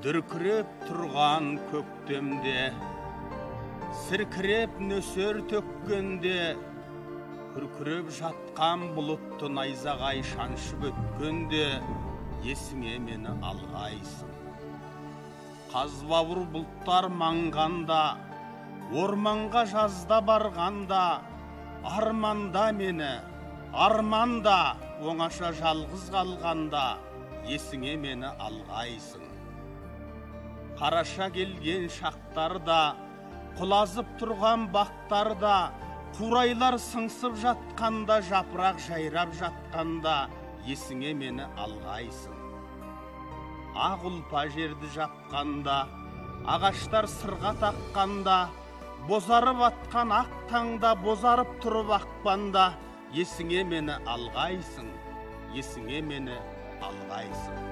Дүркіреп тұрған көктемде, сіркіреп нөсер төккенде, күркіреп жатқан бұлытты найзағай шаншып өткенде, есіңе мені алғайсың. Қазбауыр бұлттар маңғанда, орманға жазда барғанда, арманда мені, арманда оңаша жалғыз қалғанда, есіңе мені алғайсың. Қараша келген шақтарда, құлазып тұрған бақтарда, қурайлар сыңсып жатқанда, жапырақ жайрап жатқанда, есіңе мені алғайсың. Ақ ұлпа жерді жапқанда, ағаштар сырға таққанда, бозарып атқан ақ таңда, бозарып тұрып ақпанда, есіңе мені алғайсың, есіңе мені алғайсың.